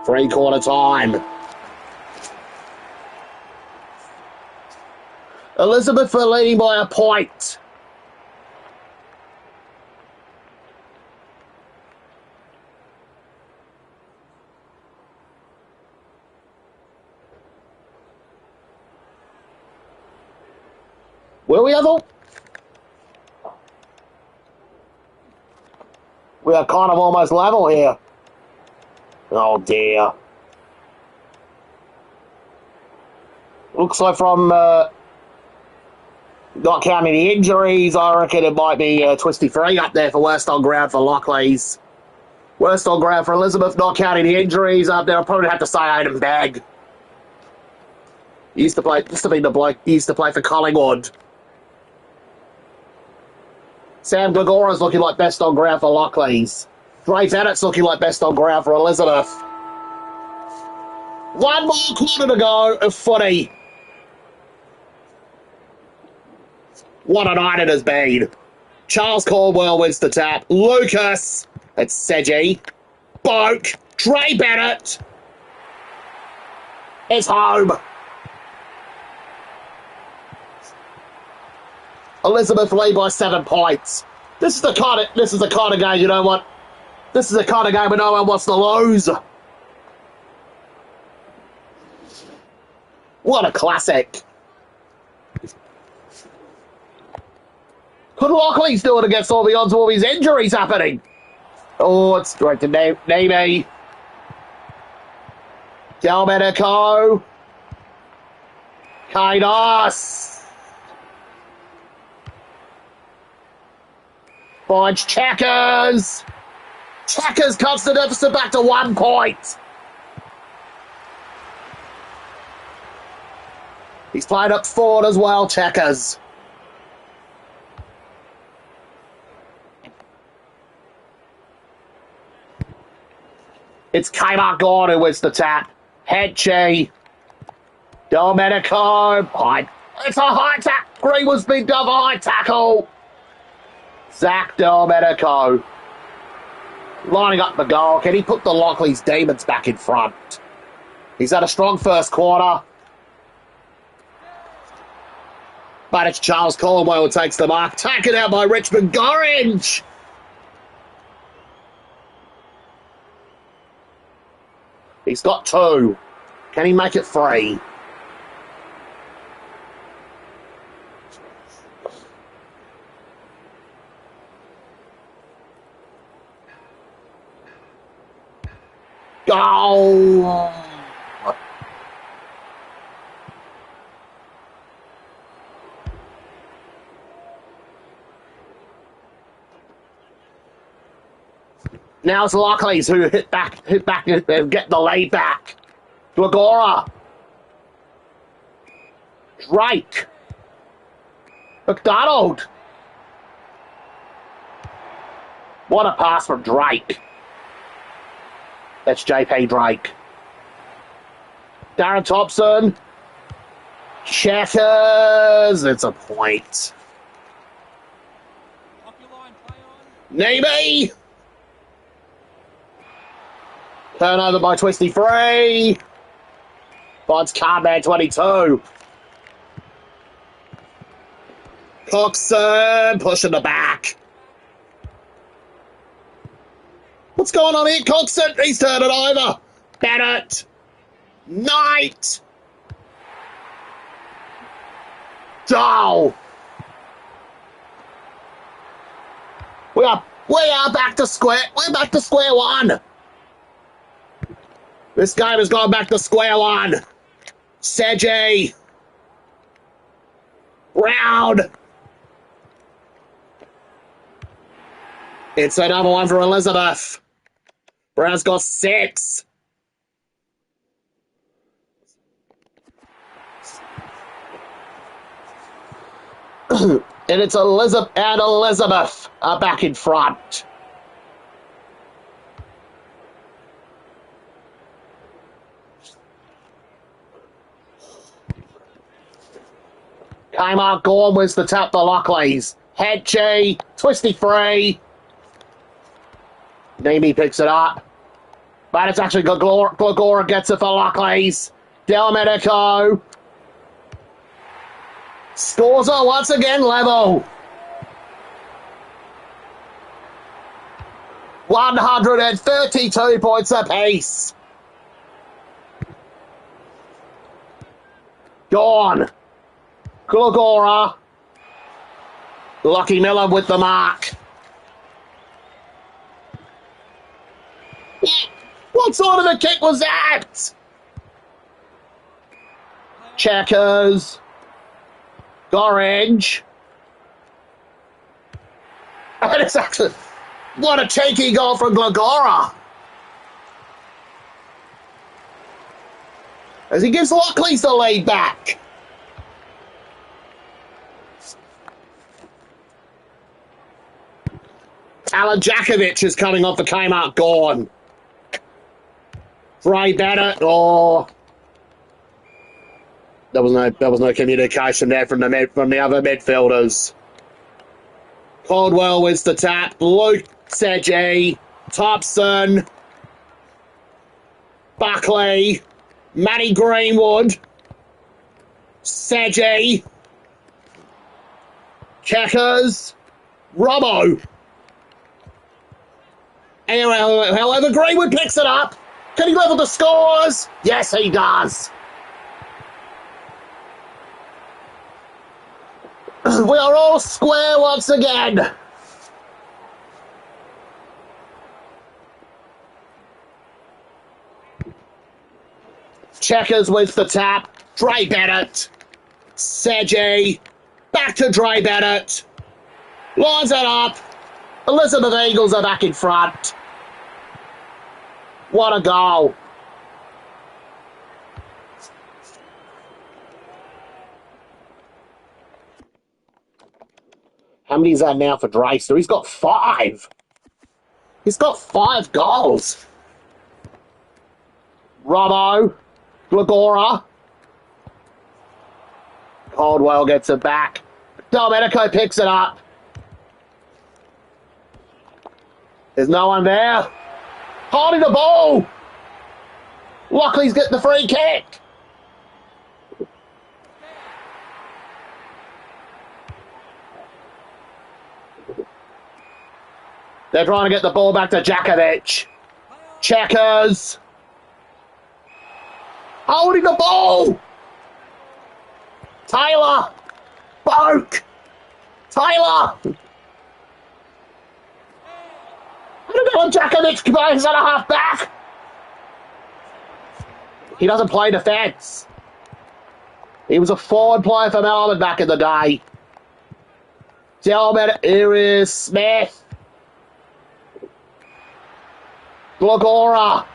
3-quarter time. Elizabeth for leading by a point. Will we ever? We are kind of almost level here. Oh dear. Looks like from not counting the injuries, I reckon it might be Twisty 3 up there for worst on ground for Lockleys. Worst on ground for Elizabeth, not counting the injuries up there. I'll probably have to say Aidan Bagg. He used to play, this to be the bloke, he used to play for Collingwood. Sam Gregora's looking like best on ground for Lockleys. Dre Bennett's looking like best on ground for Elizabeth. One more quarter to go of footy. What a night it has been. Charles Caldwell wins the tap. Lucas. It's Seji. Boak. Dre Bennett. It's home. Elizabeth lead by 7 points. This is the kind of game, you know what? This is the kind of game where no one wants to lose. What a classic. Could Lockleys do it against all the odds of all these injuries happening? Oh, it's straight to Navy. Delmenico. Kainos. Finds Checkers. Checkers cuts the deficit back to 1 point. He's played up forward as well, Checkers. It's Kmart Gordon who wins the tap. Headche. Domenico. It's a high tackle. Greenwood's been done for high tackle. Zach Domenico. Lining up the goal. Can he put the Lockleys Demons back in front? He's had a strong first quarter. But it's Charles Cornwell who takes the mark. Taken out by Richmond Gorringe. He's got 2. Can he make it 3? Goal! Now it's Lockleys who hit back and get the lead back. Glagora. Drake. McDonald. What a pass from Drake. That's JP Drake. Darren Thompson. Checkers. It's a point. Navy. Turnover by Twisty Free. Finds Cardman 22. Coxon pushing the back. What's going on here, Coxon? He's turned it over. Bennett. Knight. Dow. We are back to square. We're back to square one. This game has gone back to square one. Seji. Brown. It's another one for Elizabeth. Brown's got 6. And it's Elizabeth and Elizabeth are back in front. Kmart Gorn wins the tap for Lockleys. Headche, Twisty Free. Nemi picks it up. But it's actually Glagora gets it for Lockleys. Delmedico. Scores are once again level. 132 points apiece. Gone. Glagora. Lucky Miller with the mark. What sort of a kick was that? Checkers. Gorringe. And it's actually... What a cheeky goal from Glagora. As he gives Lockleys the lead back. Alan Jakovic is coming off the Kmart Gorn. Dre Bennett, oh. There was no communication there from the other midfielders. Caldwell wins the tap. Luke Seji, Thompson, Buckley, Matty Greenwood, Seji, Checkers, Robbo. However, Greenwood picks it up. Can he level the scores? Yes, he does. We are all square once again. Checkers wins the tap. Dre Bennett. Seji. Back to Dre Bennett. Lines it up. Elizabeth Eagles are back in front. What a goal. How many is that now for Dreister? He's got 5. He's got 5 goals. Robbo. Glagora. Caldwell gets it back. Domenico picks it up. There's no one there. Holding the ball. Lockleys get the free kick. They're trying to get the ball back to Jakovic. Checkers. Holding the ball. Taylor. Boak. Taylor. I don't know if Jakovic plays at a half back. He doesn't play defence. He was a forward player for Melbourne back in the day. Delbert, here is Smith. Glagora.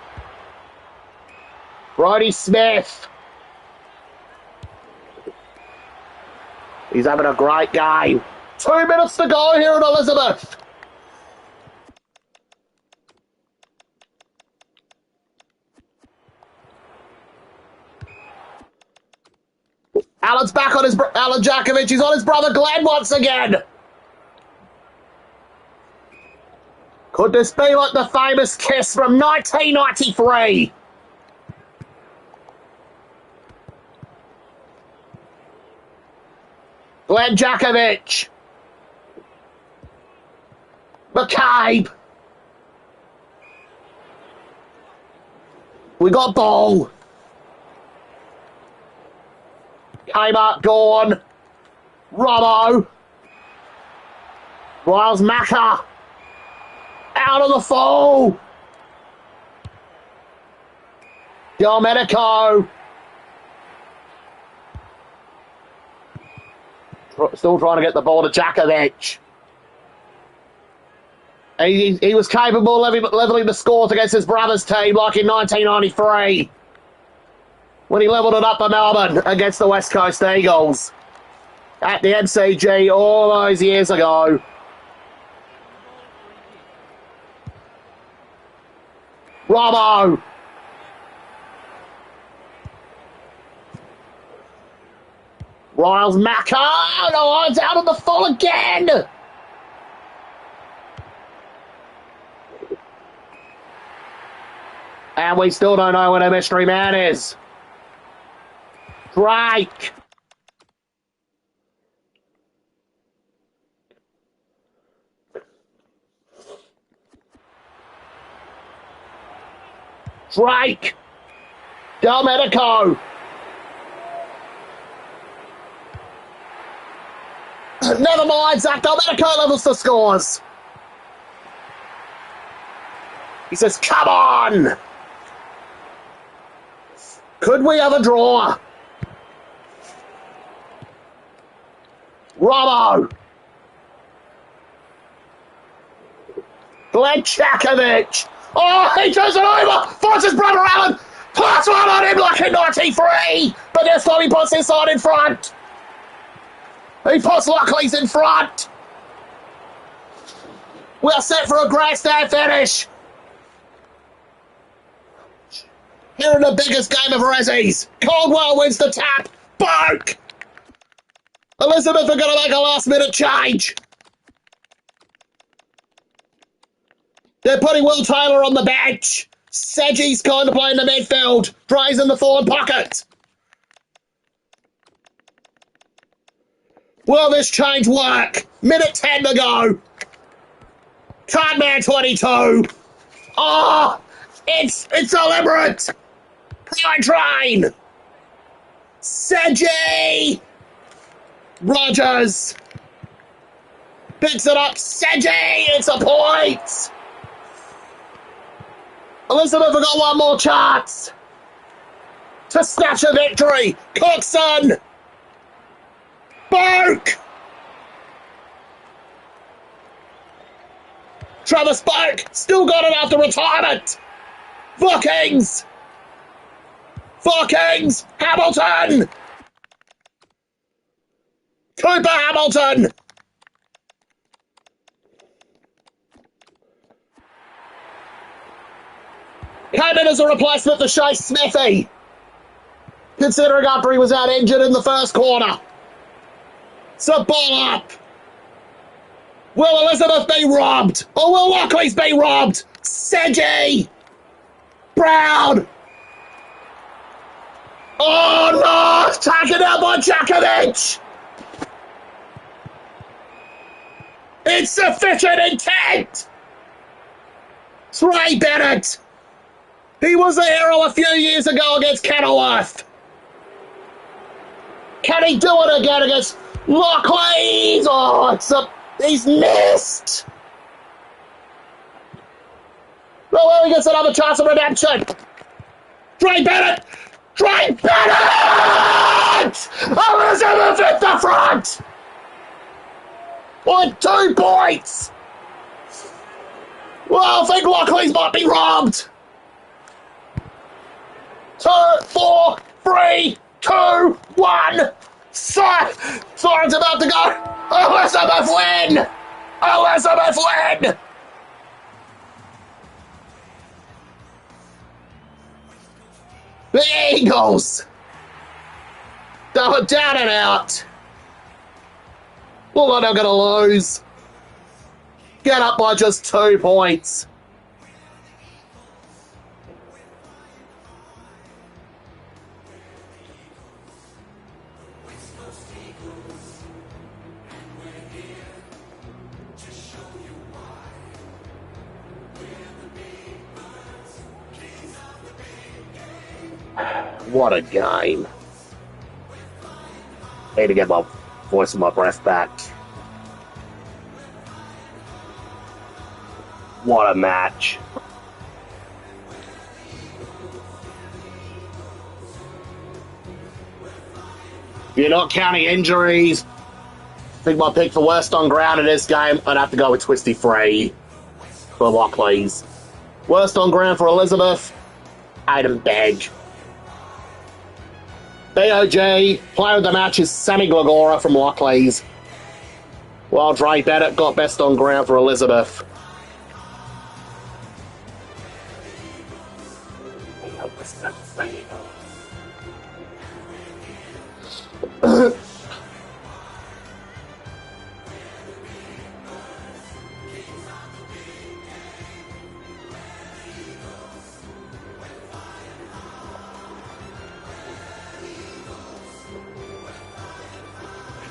Brodie Smith. He's having a great game. 2 minutes to go here at Elizabeth. Alan's back on his... Alan Jakovic, he's on his brother Glenn once again. Could this be like the famous kiss from 1993? Glenn Jakovic. McCabe. We got ball. Came up, gone. Robbo. Miles Macca. Out of the fall. Domenico. Still trying to get the ball to Jakovic. He was capable of levelling the scores against his brother's team like in 1993 when he levelled it up for Melbourne against the West Coast Eagles at the MCG all those years ago. Robbo. Riles Macca. No, it's out of the fall again. And we still don't know where the mystery man is. Drake. Drake. Domenico. Never mind, Zach. Domenico levels the scores. He says, come on. Could we have a draw? Robbo. Glenn Jakovic. Oh, he turns it over. Finds his brother Alan. Puts one on him like in 93. But this time he puts his side in front. He puts Lockleys in front. We're set for a grandstand finish. Here in the biggest game of Ressies. Caldwell wins the tap. Bark. Elizabeth are going to make a last-minute change. They're putting Will Taylor on the bench. Sedgie's going to play in the midfield. Dre's in the forward pocket. Will this change work? Minute 10 to go. Cardman 22. Oh, it's deliberate. Pride train. Sedgie. Rogers. Picks it up. Sedgie. It's a point. Elizabeth have got one more chance to snatch a victory. Cookson. Boak. Travis Spoke still got it after retirement. Vikings. Hamilton. Cooper Hamilton. Came in as a replacement for Shea Smithy, considering after he was out injured in the first quarter. So ball up. Will Elizabeth be robbed? Or will Lockleys be robbed? Seji! Brown! Oh no! Taken out by Djakovic! Insufficient intent! Trey Bennett! He was a hero a few years ago against Kenilworth. Can he do it again against Lockleys? Oh, he's missed. Well, he gets another chance of redemption. Trey Bennett! Elizabeth at the front! On 2 points! Well, I think Lockleys might be robbed. 2, 4, 3, 2, 1. Siren's about to go. Elizabeth win! Elizabeth win! The Eagles! They were down and out. Look like they're going to lose. Get up by just 2 points. What a game. Need to get my voice and my breath back. What a match. If you're not counting injuries, I think my pick for worst on ground in this game, I'd have to go with Twisty Free for Lockleys. Worst on ground for Elizabeth, Aidan Begg. BOG, player of the match is Sammy Glagora from Lockleys, while Dre Bennett got best on ground for Elizabeth.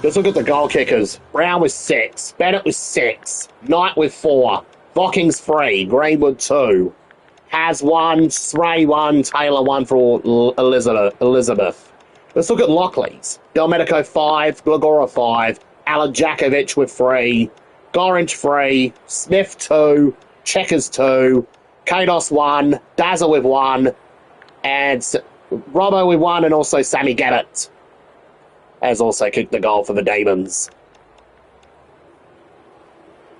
Let's look at the goal kickers. Brown with 6, Bennett with 6, Knight with 4, Bockings 3, Greenwood 2, Has 1, Stray 1, Taylor 1 for Elizabeth. Let's look at Lockleys. Delmedico 5, Glagora 5, Alan Djakovic with 3, Gorringe 3, Smith 2, Checkers 2, Kados 1, Dazzle with 1, and Robbo with 1, and also Sammy Gabbett has also kicked the goal for the Demons.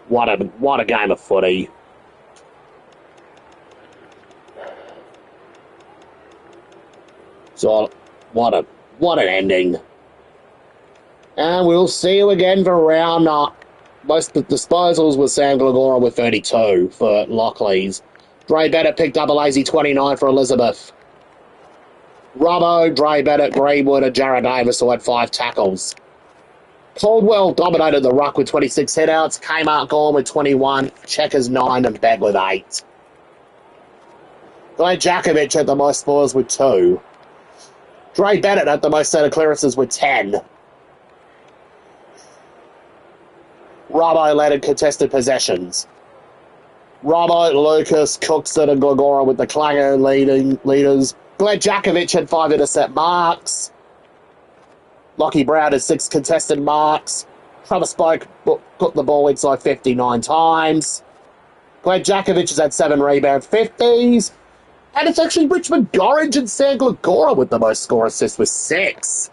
What a game of footy. So what an ending. And we'll see you again for round most of the disposals with Sam Glagora with 32 for Lockleys. Dre Bennett picked up a lazy 29 for Elizabeth. Robbo, Dre Bennett, Greenwood, and Jared Davis who had 5 tackles. Caldwell dominated the ruck with 26 hitouts, Kmart Gorn with 21, Checkers 9, and Begg with 8. Glenn Djakovic had the most spoils with 2. Dre Bennett had the most centre clearances with 10. Robbo led in contested possessions. Robbo, Lucas, Cookson, and Glagora with the clanger leaders. Glenn Djakovic had 5 intercept marks. Lockie Brown had 6 contested marks. Travis Spoke put the ball inside 59 times. Glenn Djakovic has had 7 rebound 50s. And it's actually Richmond Gorringe and Sam Glagora with the most score assists with 6.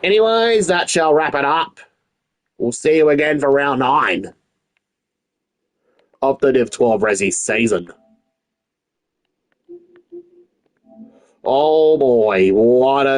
Anyways, that shall wrap it up. We'll see you again for round 9 of the Div 12 Ressies season. Oh boy, what a